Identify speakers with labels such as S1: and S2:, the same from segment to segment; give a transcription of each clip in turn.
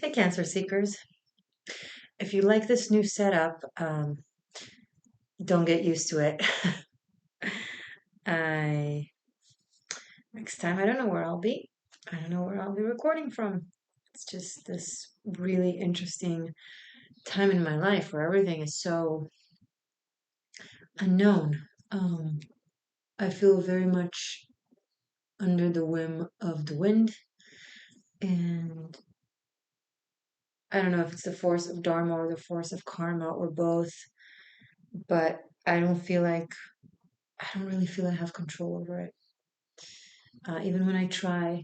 S1: Hey, Cancer Seekers. If you like this new setup, don't get used to it. I Next time I don't know where I'll be. I don't know where I'll be recording from. It's just this really interesting time in my life where everything is so unknown. Um, I feel very much under the whim of the wind, and I don't know if it's the force of Dharma or the force of karma or both, but I don't really feel I have control over it. Even when I try,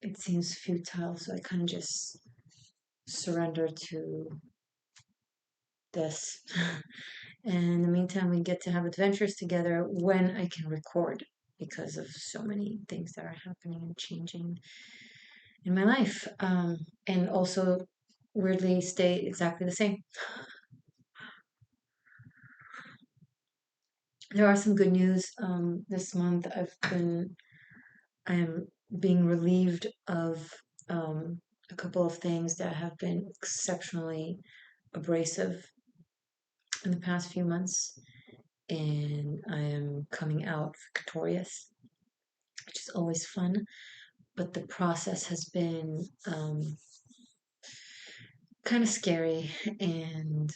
S1: it seems futile, so I kind of just surrender to this. And in the meantime, we get to have adventures together when I can record because of so many things that are happening and changing in my life. And also, weirdly, stay exactly the same. There are some good news. This month, I am being relieved of a couple of things that have been exceptionally abrasive in the past few months, and I am coming out victorious, which is always fun. But the process has been kind of scary and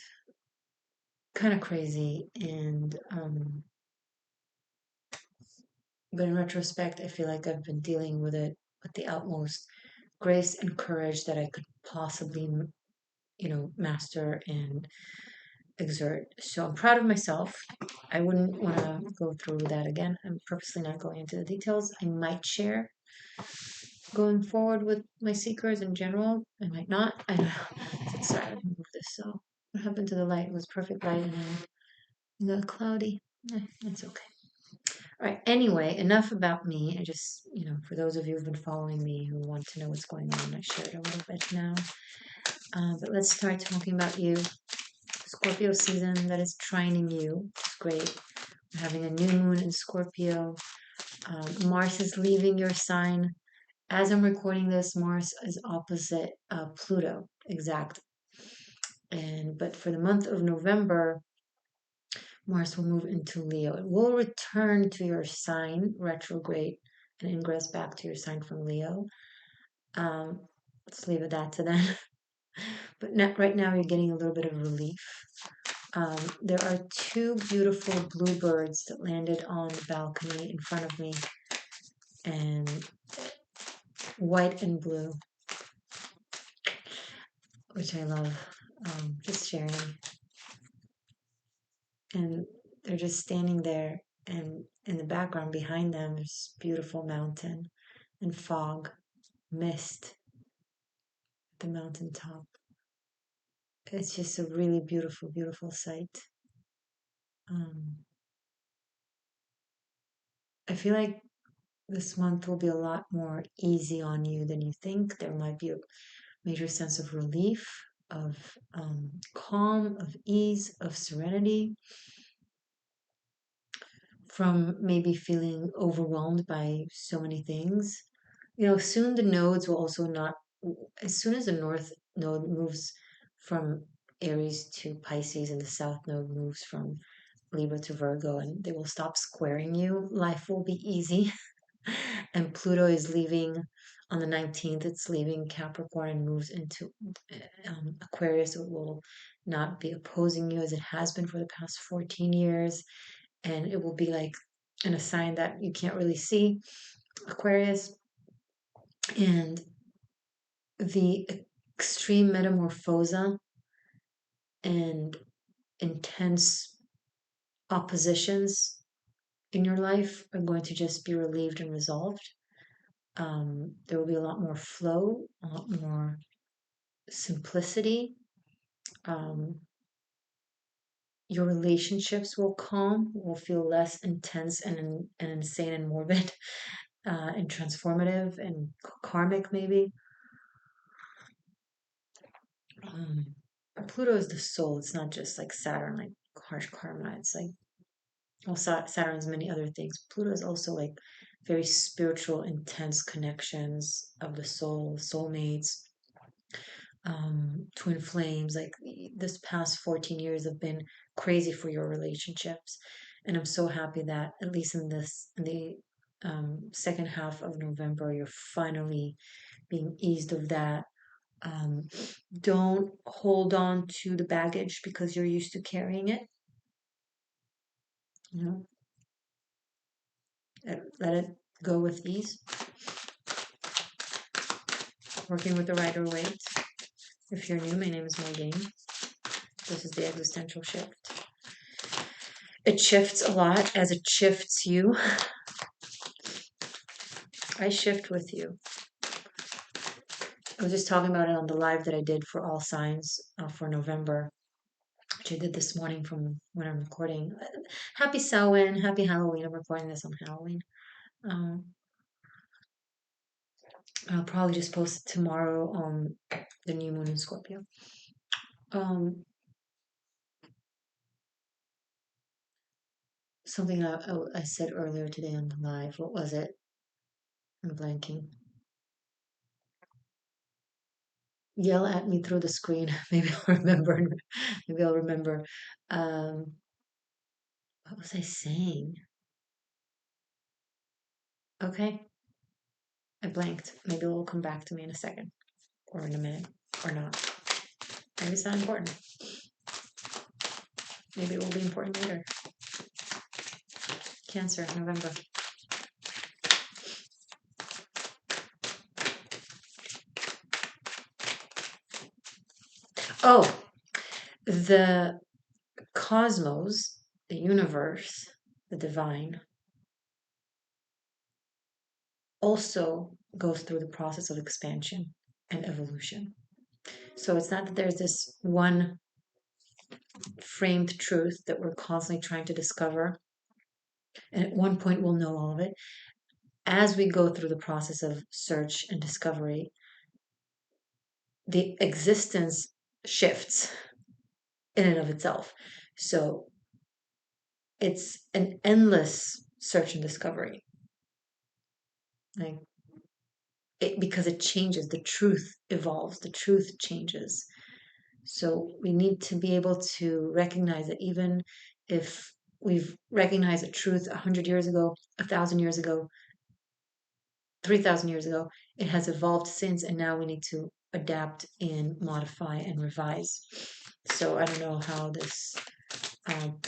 S1: kind of crazy, and but in retrospect, I feel like I've been dealing with it with the utmost grace and courage that I could possibly, master and exert. So I'm proud of myself. I wouldn't want to go through that again. I'm purposely not going into the details. I might share going forward with my seekers in general. I might not. I don't know. Sorry, let me move this. So, what happened to the light? It was perfect light and then it got cloudy. It's okay. All right. Anyway, enough about me. I just, for those of you who've been following me who want to know what's going on, I shared a little bit now. But let's start talking about you. Scorpio season that is trining you. It's great. We're having a new moon in Scorpio. Mars is leaving your sign. As I'm recording this, Mars is opposite Pluto, exact. But for the month of November, Mars will move into Leo. It will return to your sign, retrograde, and ingress back to your sign from Leo. Um, let's leave it that to then. But right now, you're getting a little bit of relief. There are two beautiful bluebirds that landed on the balcony in front of me, and white and blue, which I love. Just sharing. And they're just standing there, and in the background behind them, there's beautiful mountain and fog, mist at the mountaintop. It's just a really beautiful, beautiful sight. Um, I feel like this month will be a lot more easy on you than you think. There might be a major sense of relief, of calm, of ease, of serenity from maybe feeling overwhelmed by so many things. Soon the nodes will also not, as soon as the north node moves from Aries to Pisces and the south node moves from Libra to Virgo, and they will stop squaring you, life will be easy. And Pluto is leaving on the 19th, it's leaving Capricorn and moves into Aquarius. So it will not be opposing you as it has been for the past 14 years. And it will be like in a sign that you can't really see, Aquarius. And the extreme metamorphosa and intense oppositions in your life are going to just be relieved and resolved. There will be a lot more flow, a lot more simplicity. Um, your relationships will calm, will feel less intense and insane and morbid, and transformative and karmic, maybe. Um, Pluto is the soul. It's not just like Saturn, like harsh karma. It's like, well, Saturn's many other things. Pluto is also like very spiritual, intense connections of the soul, soulmates, twin flames. Like this past 14 years have been crazy for your relationships. And I'm so happy that at least in the second half of November, you're finally being eased of that. Um, don't hold on to the baggage because you're used to carrying it. You know, let it go with ease. Working with the rider waite. If you're new, my name is Morgainne. This is the existential shift. It shifts a lot as it shifts you. I shift with you. I was just talking about it on the live that I did for all signs for November, which I did this morning from when I'm recording. Happy Samhain, happy Halloween. I'm recording this on Halloween. Um, I'll probably just post it tomorrow on the new moon in Scorpio. Um, Something I said earlier today on the live. What was it? I'm blanking. Yell at me through the screen. Maybe I'll remember. Maybe I'll remember. Um, what was I saying? Okay, I blanked. Maybe it will come back to me in a second or in a minute or not. Maybe it's not important. Maybe it will be important later. Cancer, November. Oh, the cosmos, the universe, the divine also goes through the process of expansion and evolution. So it's not that there's this one framed truth that we're constantly trying to discover. And at one point, we'll know all of it. As we go through the process of search and discovery, the existence shifts in and of itself. So it's an endless search and discovery. Like because it changes, the truth evolves, the truth changes. So we need to be able to recognize that even if we've recognized a truth 100 years ago, 1,000 years ago, 3,000 years ago, it has evolved since, and now we need to adapt and modify and revise. So I don't know how this um,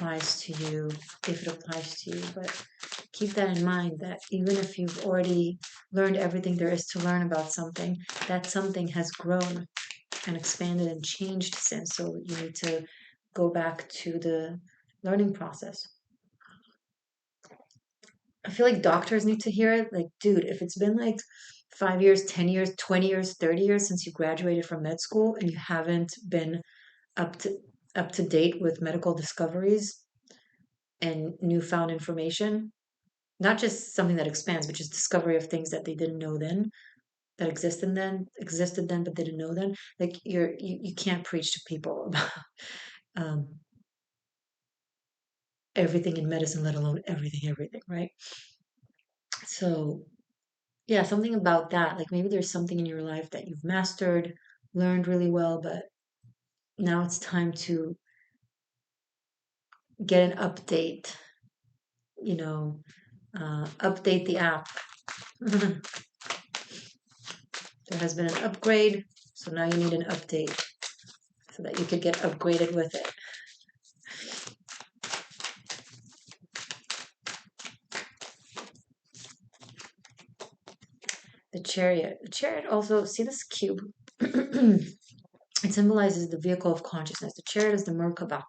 S1: applies to you, if it applies to you, but keep that in mind that even if you've already learned everything there is to learn about something, that something has grown and expanded and changed since. So you need to go back to the learning process. I feel like doctors need to hear it. Like, dude, if it's been like 5 years, 10 years, 20 years, 30 years since you graduated from med school and you haven't been up to up to date with medical discoveries and newfound information, not just something that expands, but just discovery of things that they didn't know then, that existed then, but they didn't know then. Like you can't preach to people about um, everything in medicine, let alone everything, right? So yeah, something about that. Like maybe there's something in your life that you've mastered, learned really well, but now it's time to get an update, you know, update the app. There has been an upgrade, so now you need an update so that you could get upgraded with it. The chariot. The chariot also, see this cube? It symbolizes the vehicle of consciousness. The chariot is the Merkaba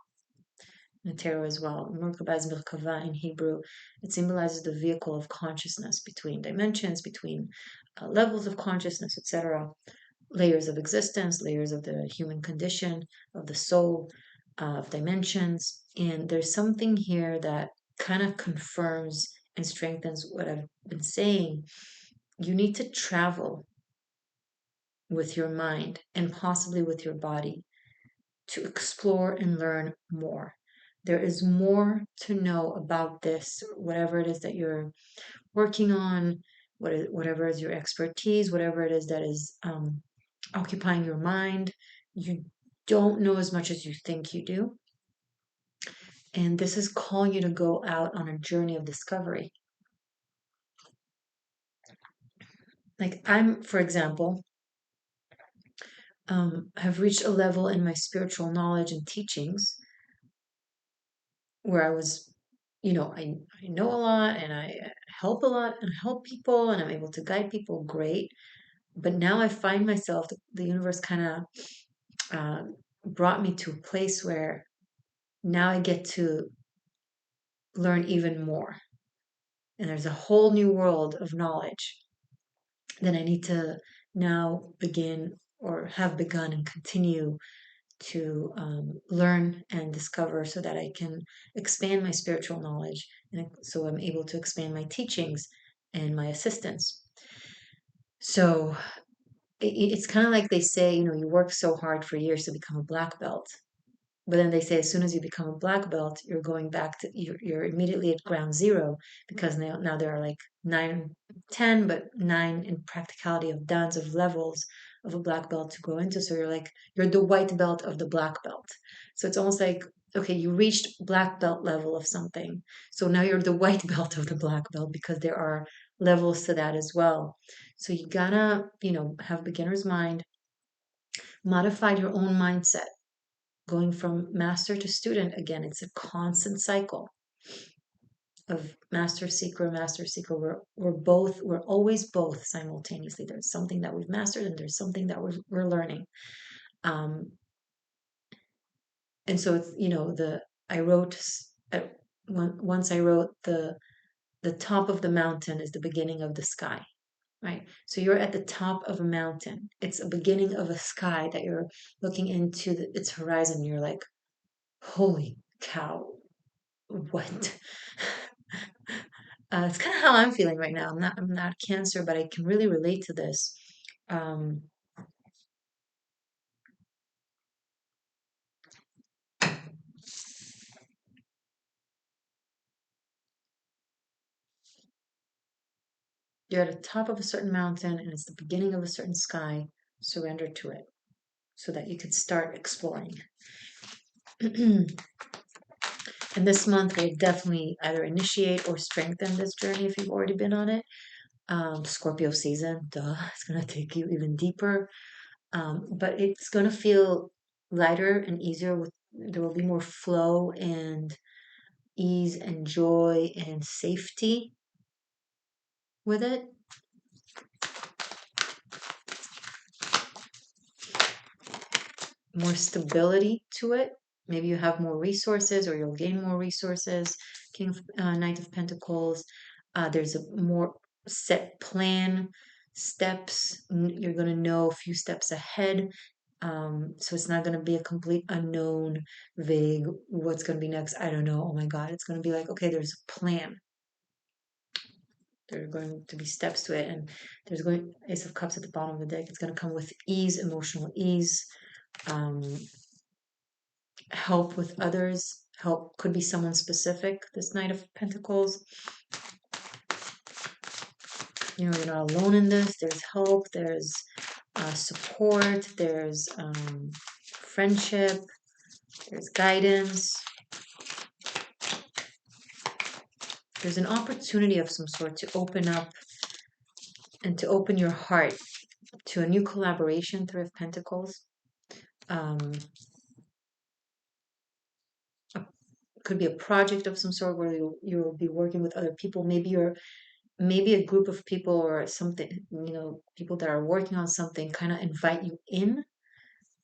S1: in the tarot as well. Merkaba is Merkava in Hebrew. It symbolizes the vehicle of consciousness between dimensions, between levels of consciousness, etc. Layers of existence, layers of the human condition, of the soul, of dimensions. And there's something here that kind of confirms and strengthens what I've been saying. You need to travel with your mind and possibly with your body to explore and learn more. There is more to know about this, whatever it is that you're working on, whatever is your expertise, whatever it is that is occupying your mind. You don't know as much as you think you do. And this is calling you to go out on a journey of discovery. Like I'm, for example, have reached a level in my spiritual knowledge and teachings where I was, I know a lot and I help a lot and help people and I'm able to guide people great. But now I find myself, the universe kind of uh, brought me to a place where now I get to learn even more. And there's a whole new world of knowledge that I need to now begin or have begun and continue to learn and discover so that I can expand my spiritual knowledge and so I'm able to expand my teachings and my assistance. So it's kind of like they say, you work so hard for years to become a black belt. But then they say as soon as you become a black belt, you're going back to you're immediately at ground zero because now there are like 9, 10, but 9 in practicality of dans of levels of a black belt to go into. So you're the white belt of the black belt. So it's almost like okay, you reached black belt level of something. So now you're the white belt of the black belt because there are levels to that as well. So you gotta, have beginner's mind, modify your own mindset going from master to student again. It's a constant cycle of master seeker. We're always both simultaneously. There's something that we've mastered and there's something that we're learning. um and so it's, the I wrote at, once I wrote the top of the mountain is the beginning of the sky, right? So you're at the top of a mountain. It's a beginning of a sky that you're looking into its horizon. You're like, holy cow, what? It's kind of how I'm feeling right now. I'm not cancer, but I can really relate to this. Um, you're at the top of a certain mountain and it's the beginning of a certain sky. Surrender to it so that you could start exploring. And this month will definitely either initiate or strengthen this journey if you've already been on it. Scorpio season, duh, it's going to take you even deeper. But it's going to feel lighter and easier there will be more flow and ease and joy and safety with it. More stability to it. Maybe you have more resources or you'll gain more resources. Knight of Pentacles. There's a more set plan, steps. You're going to know a few steps ahead. So it's not going to be a complete unknown, vague, what's going to be next? I don't know. Oh my God. It's going to be like, okay, there's a plan. There are going to be steps to it. And there's going, Ace of Cups at the bottom of the deck. It's going to come with ease, emotional ease. Um, Help with others. Help could be someone specific. This Knight of Pentacles. You're not alone in this. There's help. There's support. There's friendship. There's guidance. There's an opportunity of some sort to open up and to open your heart to a new collaboration. Three of Pentacles. Um, could be a project of some sort where you'll be working with other people. Maybe a group of people or something, people that are working on something kind of invite you in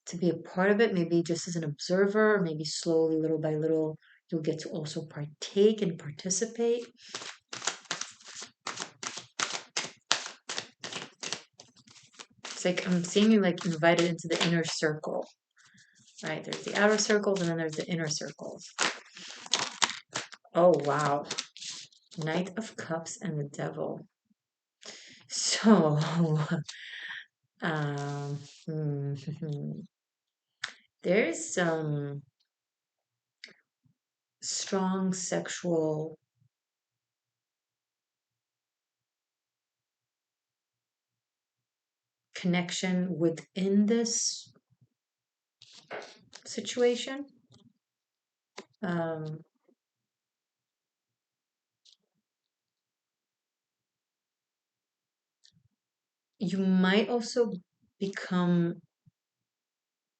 S1: to be a part of it, maybe just as an observer, or maybe slowly, little by little, you'll get to also partake and participate. It's like I'm seeing you like invited into the inner circle, right? There's the outer circles and then there's the inner circles. Oh, wow. Knight of Cups and the Devil. So, um, there's some strong sexual connection within this situation. Um, you might also become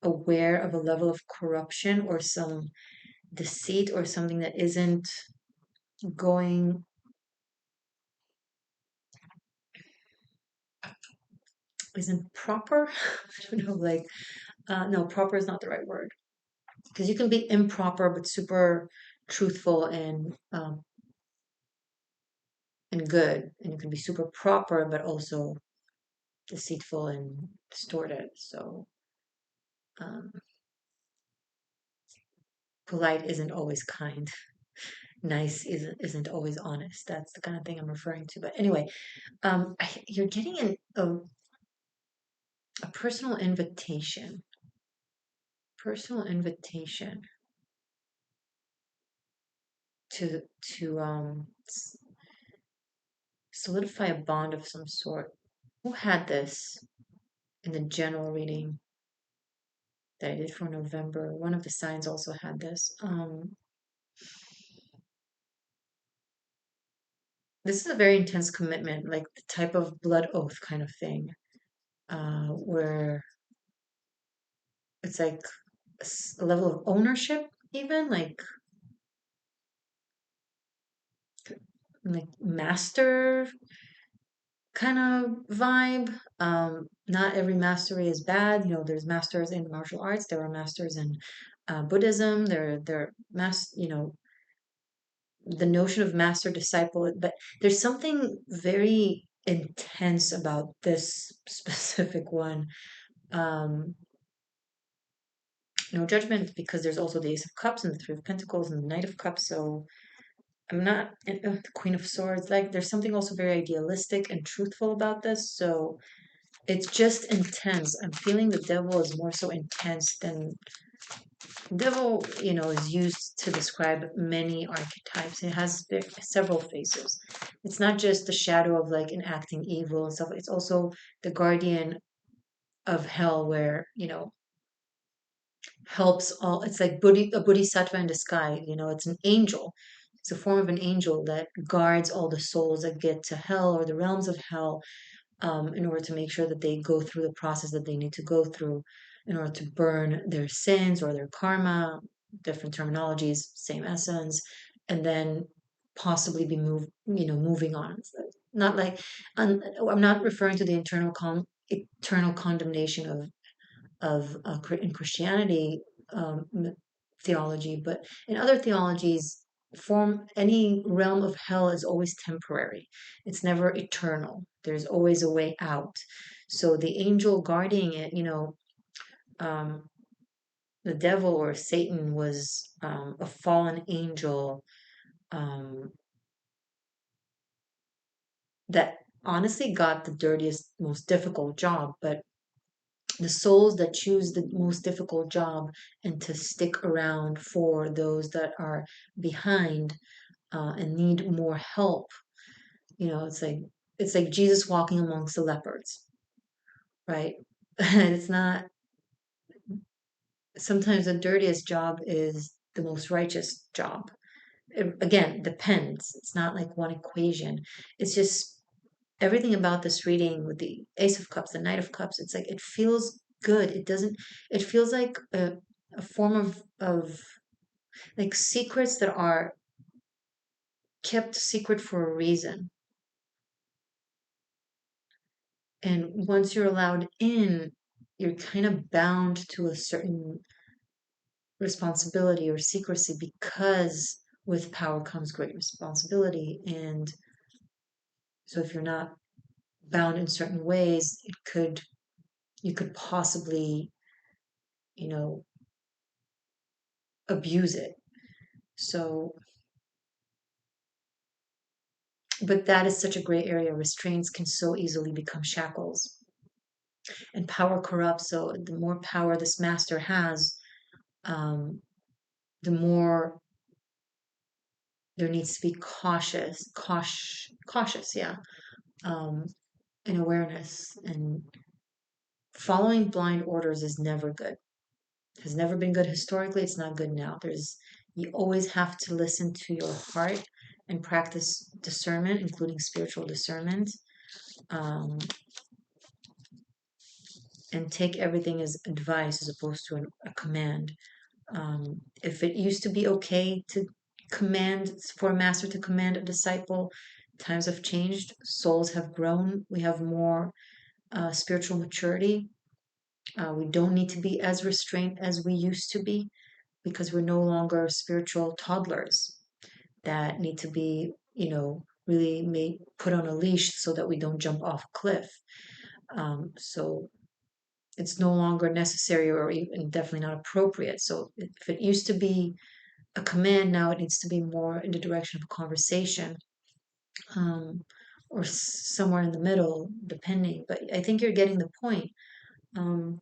S1: aware of a level of corruption or some deceit or something that going isn't proper. I don't know, like no, proper is not the right word, because you can be improper but super truthful and good, and you can be super proper but also deceitful and distorted. So um, polite isn't always kind. Nice isn't always honest. That's the kind of thing I'm referring to. But anyway, you're getting a personal invitation to solidify a bond of some sort. Who had this in the general reading that I did for November? One of the signs also had this. This is a very intense commitment, like the type of blood oath kind of thing, where it's like a level of ownership, even like master kind of vibe. Not every mastery is bad. You know, there's masters in martial arts. There are masters in Buddhism. There you know, the notion of master disciple. But there's something very intense about this specific one. Um, no judgment, because there's also the Ace of Cups and the Three of Pentacles and the Knight of Cups. So I'm not the Queen of Swords. Like there's something also very idealistic and truthful about this. So it's just intense. I'm feeling the devil is more so intense than devil, you know, is used to describe many archetypes. It has several faces. It's not just the shadow of like enacting evil and stuff. It's also the guardian of hell, where you know helps all. It's like a bodhisattva in the sky. You know, it's an angel. It's a form of an angel that guards all the souls that get to hell or the realms of hell, in order to make sure that they go through the process that they need to go through in order to burn their sins or their karma, different terminologies, same essence, and then possibly be moving on. So not like, I'm not referring to the eternal condemnation of in Christianity, theology, but in other theologies, any realm of hell is always temporary. It's never eternal. There's always a way out. So the angel guarding it, um, the devil or Satan was a fallen angel, um, that honestly got the dirtiest, most difficult job, but the souls that choose the most difficult job and to stick around for those that are behind, and need more help. It's like Jesus walking amongst the leopards, right? It's not. Sometimes the dirtiest job is the most righteous job. It, again, depends. It's not like one equation. It's just everything about this reading with the Ace of Cups, the Knight of Cups. It's like it feels good. It doesn't. It feels like a form of like secrets that are kept secret for a reason. And once you're allowed in, you're kind of bound to a certain responsibility or secrecy, because with power comes great responsibility. And so if you're not bound in certain ways, you could possibly, you know, abuse it. So, but that is such a gray area. Restraints can so easily become shackles, and power corrupts. So the more power this master has, um, the more there needs to be cautious, yeah, um, and awareness. And Following blind orders is never good. Has never been good historically. It's not good now. You always have to listen to your heart and practice discernment, including spiritual discernment, um, and take everything as advice as opposed to a command. If it used to be okay to for a master to command a disciple, times have changed, souls have grown, we have more spiritual maturity. We don't need to be as restrained as we used to be because we're no longer spiritual toddlers that need to be, really made put on a leash so that we don't jump off a cliff. So it's no longer necessary or even definitely not appropriate. So if it used to be a command, now it needs to be more in the direction of a conversation, um, or somewhere in the middle, depending. But I think you're getting the point. Um,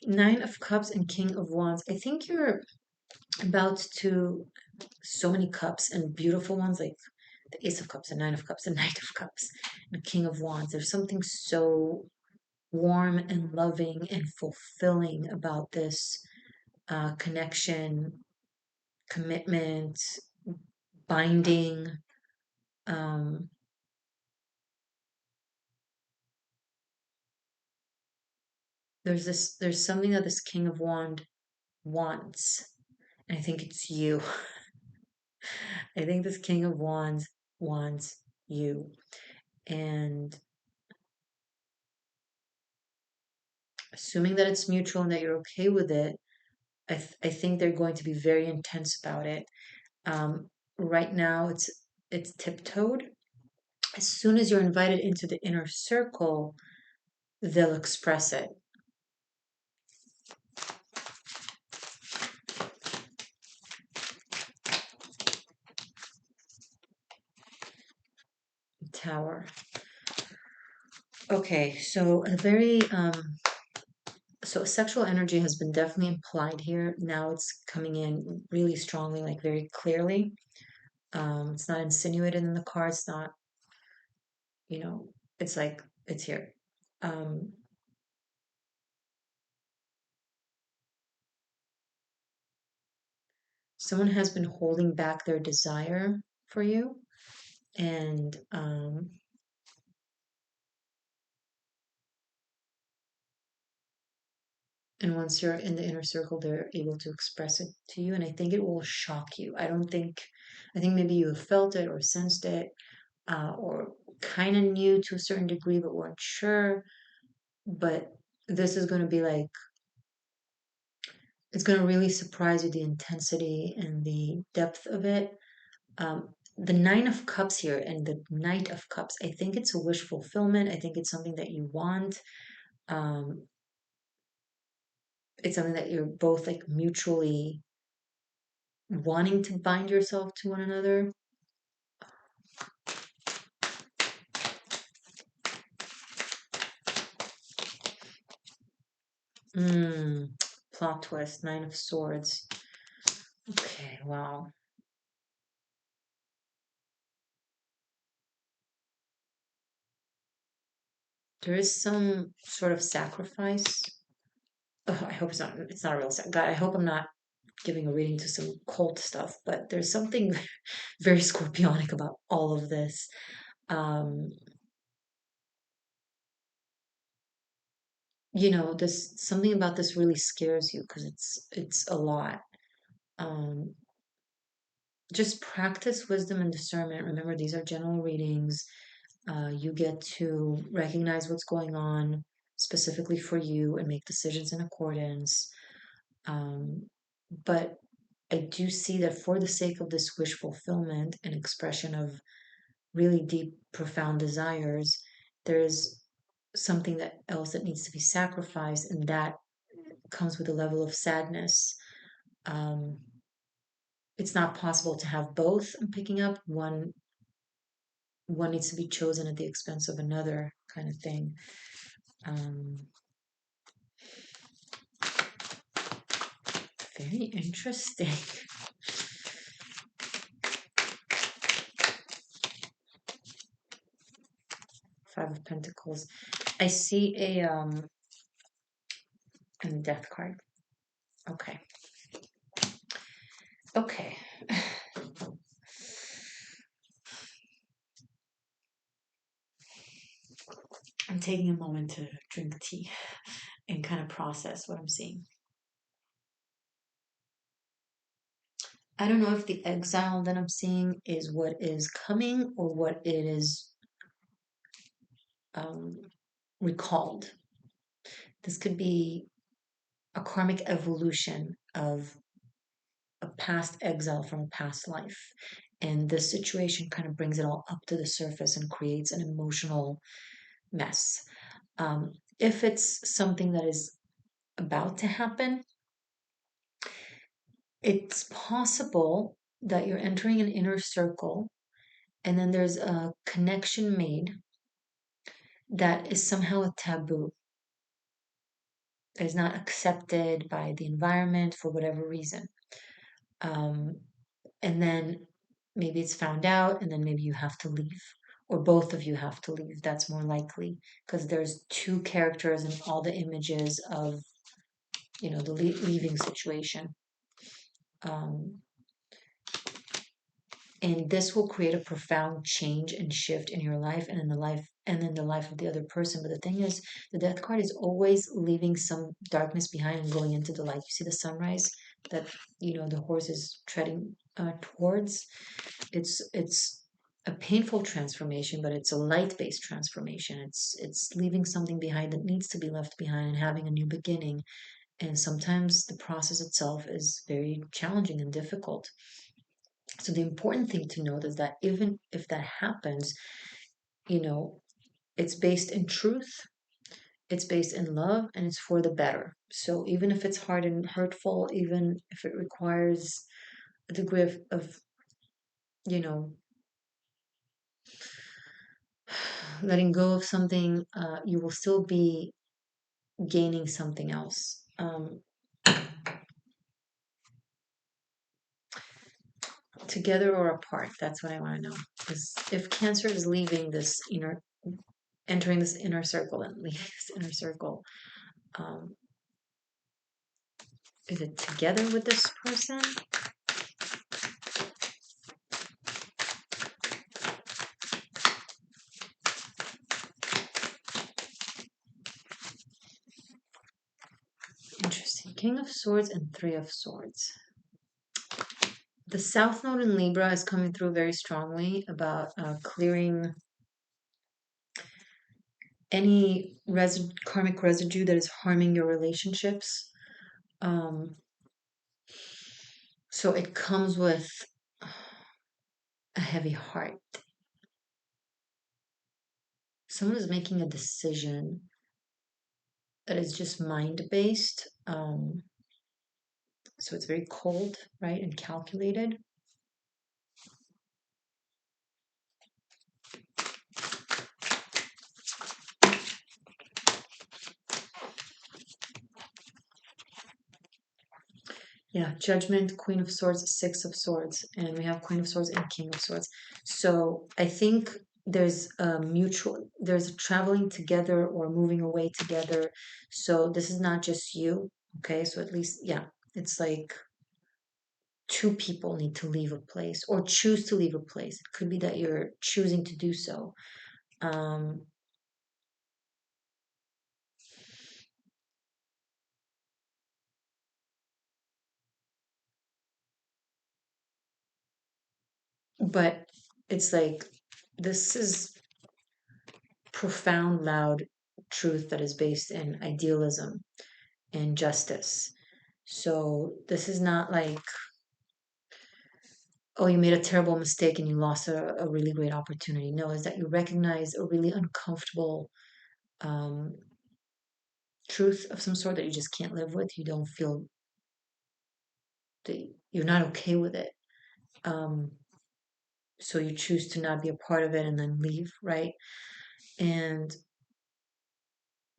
S1: Nine of Cups and King of Wands. I think you're about to so many cups and beautiful ones like the Ace of Cups and Nine of Cups and Knight of Cups and King of Wands. There's something so warm and loving and fulfilling about this connection, commitment, binding. Um, there's something that this King of Wand wants, and I think it's you. I think this King of Wands wants you. And assuming that it's mutual and that you're okay with it, I think they're going to be very intense about it. Um, right now, it's tiptoed. As soon as you're invited into the inner circle, they'll express it. Tower. Okay, so so sexual energy has been definitely implied here. Now it's coming in really strongly, like very clearly. It's not insinuated in the card. It's not, you know, it's like it's here. Um, Someone has been holding back their desire for you, and once you're in the inner circle, they're able to express it to you, and I think it will shock you. I think maybe you have felt it or sensed it, or kind of knew to a certain degree, but weren't sure. But this is going to be like, it's going to really surprise you, the intensity and the depth of it. The Nine of Cups here and the Knight of Cups, I think it's a wish fulfillment. I think it's something that you want. Um, it's something that you're both like mutually wanting to bind yourself to one another. Mm, plot twist, Nine of Swords. Okay, wow. There is some sort of sacrifice. Ugh, I hope it's not a real God, I hope I'm not giving a reading to some cult stuff, but there's something very scorpionic about all of this. Um, this something about this really scares you because it's a lot. Um, just practice wisdom and discernment. Remember, these are general readings. You get to recognize what's going on specifically for you and make decisions in accordance. Um, but I do see that for the sake of this wish fulfillment and expression of really deep, profound desires, there is something that else that needs to be sacrificed, and that comes with a level of sadness. Um, it's not possible to have both. I'm picking up one. one needs to be chosen at the expense of another kind of thing. Um, Very interesting. Five of Pentacles. I see a death card. Okay. Okay. I'm taking a moment to drink tea and kind of process what I'm seeing. I don't know if the exile that I'm seeing is what is coming or what it is um, recalled. This could be a karmic evolution of a past exile from a past life. And this situation kind of brings it all up to the surface and creates an emotional mess. If it's something that is about to happen, it's possible that you're entering an inner circle and then there's a connection made that is somehow a taboo, that is not accepted by the environment for whatever reason. Um, and then maybe it's found out, and then maybe you have to leave, or both of you have to leave. That's more likely because there's two characters in all the images of, the leaving situation. Um, and this will create a profound change and shift in your life and in the life of the other person. But the thing is, the death card is always leaving some darkness behind and going into the light. You see the sunrise that the horse is treading towards. It's a painful transformation, but it's a light-based transformation. It's leaving something behind that needs to be left behind and having a new beginning. And sometimes the process itself is very challenging and difficult. So the important thing to note is that even if that happens, you know, it's based in truth, it's based in love, and it's for the better. So even if it's hard and hurtful, even if it requires a degree of you know, letting go of something, you will still be gaining something else. Together or apart, that's what I want to know. Because if Cancer is leaving this entering this inner circle and leaving this inner circle, um, is it together with this person? Interesting. King of Swords and Three of Swords. The South Node in Libra is coming through very strongly about clearing any karmic residue that is harming your relationships. Um, so it comes with a heavy heart. Someone is making a decision that is just mind based. So it's very cold, right, and calculated. Yeah, Judgment, Queen of Swords, Six of Swords, and we have Queen of Swords and King of Swords. So I think there's a traveling together or moving away together. So this is not just you, okay? So at least, yeah, it's like two people need to leave a place or choose to leave a place. It could be that you're choosing to do so. Um, but it's like this is profound, loud truth that is based in idealism and justice. So this is not like, oh, you made a terrible mistake and you lost a really great opportunity. No, is that you recognize a really uncomfortable um, truth of some sort that you just can't live with. You don't feel that you're not okay with it. Um, So you choose to not be a part of it and then leave, right? And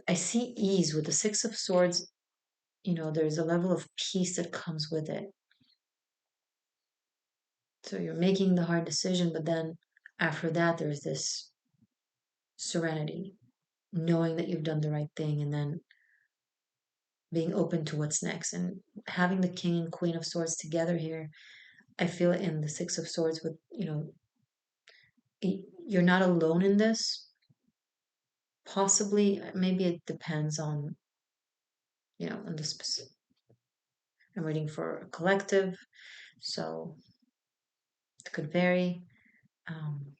S1: I see ease with the Six of Swords. There's a level of peace that comes with it. So you're making the hard decision, but then after that, there's this serenity, knowing that you've done the right thing, and then being open to what's next. And having the King and Queen of Swords together here, I feel it in the Six of Swords with, you're not alone in this. Possibly, maybe it depends on the specific. I'm reading for a collective, so it could vary. Um,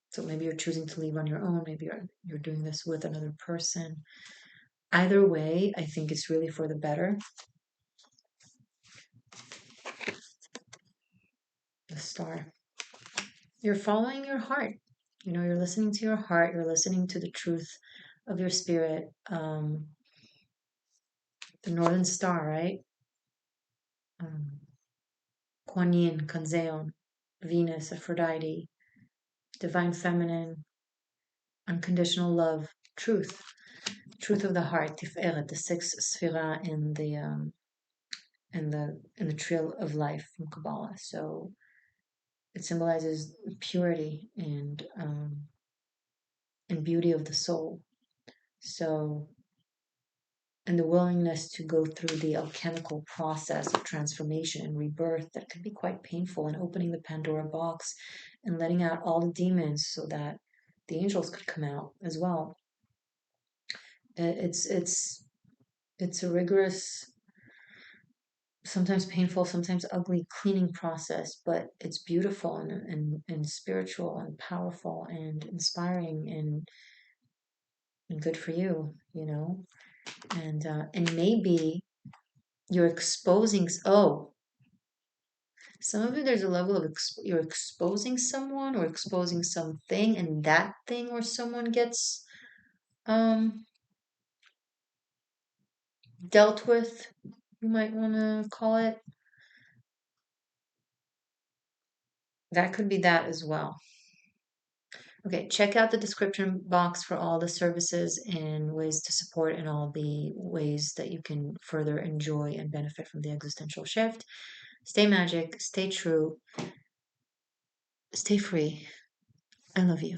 S1: so maybe you're choosing to leave on your own. Maybe you're doing this with another person. Either way, I think it's really for the better. The star. You're following your heart. You're listening to your heart. You're listening to the truth of your spirit. The Northern Star, right? Um, Kuan Yin, Kanzeon, Venus, Aphrodite, Divine Feminine, unconditional love, truth, truth of the heart, Tiferet, the sixth sphera in the trail of life from Kabbalah. So it symbolizes purity and beauty of the soul. So, and the willingness to go through the alchemical process of transformation and rebirth that can be quite painful, and opening the Pandora box and letting out all the demons so that the angels could come out as well. It's a rigorous, sometimes painful, sometimes ugly cleaning process, but it's beautiful and spiritual and powerful and inspiring and good for you. And maybe you're exposing. Oh, some of it, there's a level of you're exposing someone or exposing something, and that thing or someone gets um dealt with. You might want to call it. That could be that as well. Okay, check out the description box for all the services and ways to support and all the ways that you can further enjoy and benefit from the existential shift. Stay magic, stay true, stay free. I love you.